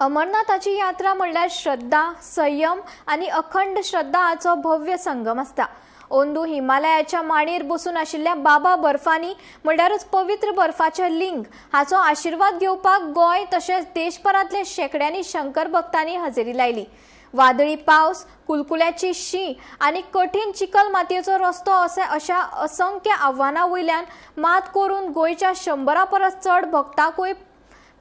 अमरनाथाची यात्रा म्हणल्यार श्रद्धा, संयम आणि अखंड श्रद्धा हाचो भव्य संगम असता। ओंदू हिमालयाच्या मांडीर बसून आशिल्ल्या बाबा बर्फानी म्हणल्यारच पवित्र बर्फाचे लिंग हाचो आशीर्वाद घेवपाक गोय तशेंच देशभरांतले शेकड्यांनी शंकर भक्तांनी हजेरी लायली। वादळी पावस, कुलकुल्याची शीं आणि कठीण चिखल मातयेचो रस्तो अशा असंख्य आव्हानां वयल्यान मात करून गोंयच्या 100 परस चड भक्तांकूय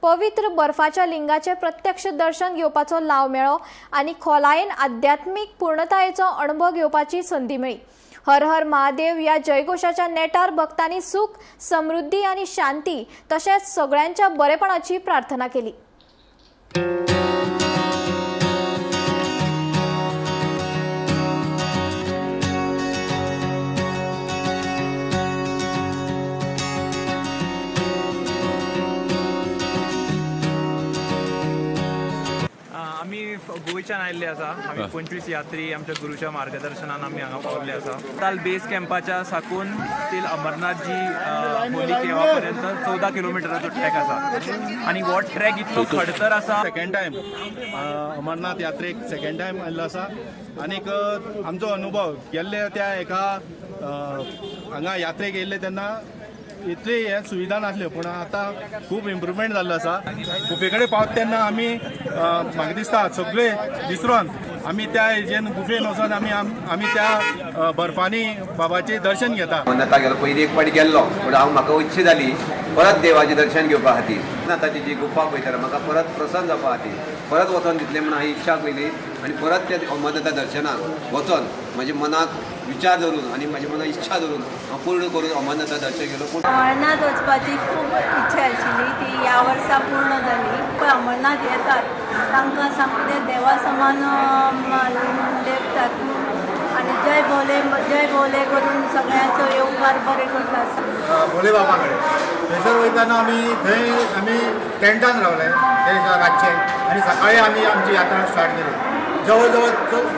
पवित्र बर्फाच्या लिंगाचे प्रत्यक्ष दर्शन घेवपाचो लाव मेळ्ळो आणि खोलायेन आध्यात्मिक पूर्णतायेचो अणभव घेवपाची संधी मेळ्ळी। हर हर महादेव या जयघोषाच्या नेटार भक्तांनी सुख, समृद्धी आणि शांती तशेंच सगळ्यांच्या बरेपणाची प्रार्थना केली। आम्ही गोंयच्यान आयिल्ले आसा। आमी 25 यात्री आमच्या गुरूच्या मार्गदर्शनान आमी हांगा पावल्ले आसा। काल बेस कॅम्पाच्या साकून तील अमरनाथजी होली केवा पर्यंत 14 किलोमिटराचो ट्रॅक आसा आणि हो ट्रॅक इतको खडतर आसा। सेकंड टाइम अमरनाथ यात्रेक सेकंड टाइम आयिल्लो आसा आनीक आमचो अनुभव गेल्ले त्या एका हांगा यात्रेक येयल्ले तेन्ना इतली हे सुविधा नासल्यो, पूण आतां खूब इम्प्रुवमेंट जाल्लो आसा। गुफे कडेन पावता तेन्ना आमी म्हाका दिसता सगळे विसरून आमी त्या हेजेन गुफेन वचून आमी त्या बर्फांनी बाबाचें दर्शन घेता। अमरनाथा गेलो पयलीं एक फावटी गेल्लो, पूण म्हाका इच्छा जाली परत देवाचें दर्शन घेवपा खातीर। अमरनाथाची जी गुफा पळयताना म्हाका परत प्रसन्न जावपा खातीर परत वचोन दितलें म्हणून हांवें इच्छा केली आणि परत त्या अमरनाथा दर्शनाक वचोन म्हज्या मनाक विचार धरून आणि माझ्या मनात इच्छा धरून हांव पूर्ण करून अमरनाथा दर्शन केलो। पूण अमरनाथ वचपाची खूब इच्छा आशिल्ली, ती ह्या वर्सा पूर्ण जाली। पण अमरनाथ येतात तांकां सामकें देवा समान लेपतात आणि जय भोले करून सगळ्यांचो येवकार बरें करता। भोले बाबा कडेन थंयसर वयताना आमी टेंटान रावले ते रातचे आणि सकाळी आमी आमची यात्रा स्टार्ट केली। जवळ जवळ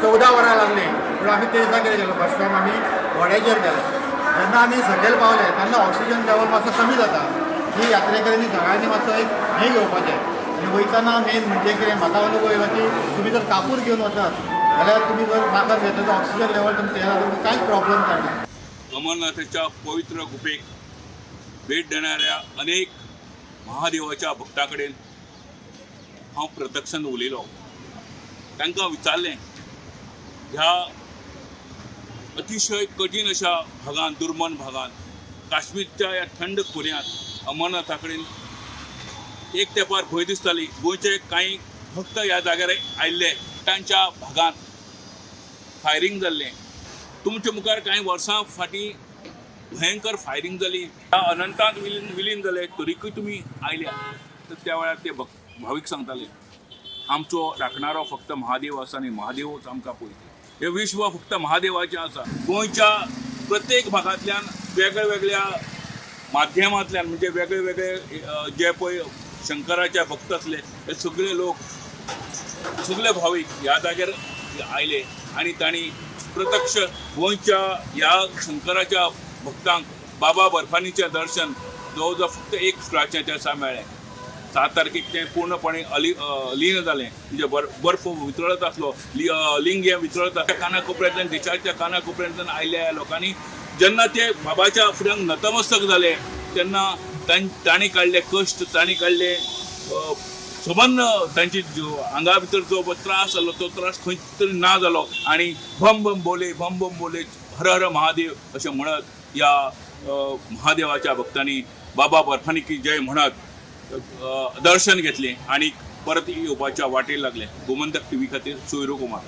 14 वरां लागली, पूण आमी ते दिसा कितें केलो, फर्स्ट टायम आमी घोड्याचेर गेले। जेन्ना आमी सकयल पावले तेन्ना ऑक्सिजन लेवल मातसो कमी जाता। ही यात्रेकरांनी सगळ्यांनी मातसो एक हें घेवपाचें आनी वयताना मेन म्हणजे कितें म्हाका अनुभव येयलो की तुमी जर कापूर घेवन वतात जाल्यार तुमी जर नाका घेतलो तर ऑक्सिजन लेवल तुमचें तुमकां कांयच प्रॉब्लेम जायना। अमरनाथाच्या पवित्र गुफेक भेट देणाऱ्या अनेक महादेवाच्या भक्तां कडेन हांव प्रत्यक्षान उलयलो। तांकां विचारलें ह्या अतिशय कठीण अशा भागांत, दुर्मन भागांत, काश्मीरच्या ह्या थंड खोऱ्यांत अमरनाथा कडेन एक तेंपार भंय दिसताली। गोंयचे कांय भक्त ह्या जाग्यार आयिल्ले, तांच्या भागांत फायरिंग जाल्लें। तुमच्या मुखार कांय वर्सां फाटीं भयंकर फायरिंग जाली, अनंतांत विलीन जाले, तरीकय तुमी आयल्या। तर त्या वेळार ते भावीक सांगताले आमचो राखणारो फक्त महादेव आसा आनी महादेवच आमकां पळयता। हे विश्व फक्त महादेवाचें आसा। गोंयच्या प्रत्येक भागांतल्यान वेगळ्या माध्यमांतल्यान म्हणजे वेगळे जे पळय शंकराचे भक्त आसले हे सगळे लोक, सगळे भावीक ह्या जाग्यार आयले आणि तांणी प्रत्यक्ष गोंयच्या ह्या शंकराच्या भक्तांक बाबा बर्फानीचें दर्शन जवळ जवळ फक्त एक फुटाचें दिसा मेळ्ळें। 7 तारखेक तें पूर्णपणे लीन जालें, म्हणजे बर्फ वितळत आसलो, लिंग हें वितळत आसल्या काना कोपऱ्यांतल्यान, देशाच्या काना कोपऱ्यांतल्यान आयल्या लोकांनी जेन्ना ते बाबाच्या फुड्यान नतमस्तक जाले तेन्ना तांणी काडले कश्ट, तांणी काडले सबंद तांची आंगा भितर जो त्रास जालो तो त्रास खंय तरी ना जालो आणि भम भम बोले हर हर महादेव अशें म्हणत ह्या महादेवाच्या भक्तांनी बाबा बर्फानी की जय म्हणत दर्शन घेतलें आणि परत येवपाच्या वाटेर लागले। गोमंतक TV खातीर सोयरो कुमार।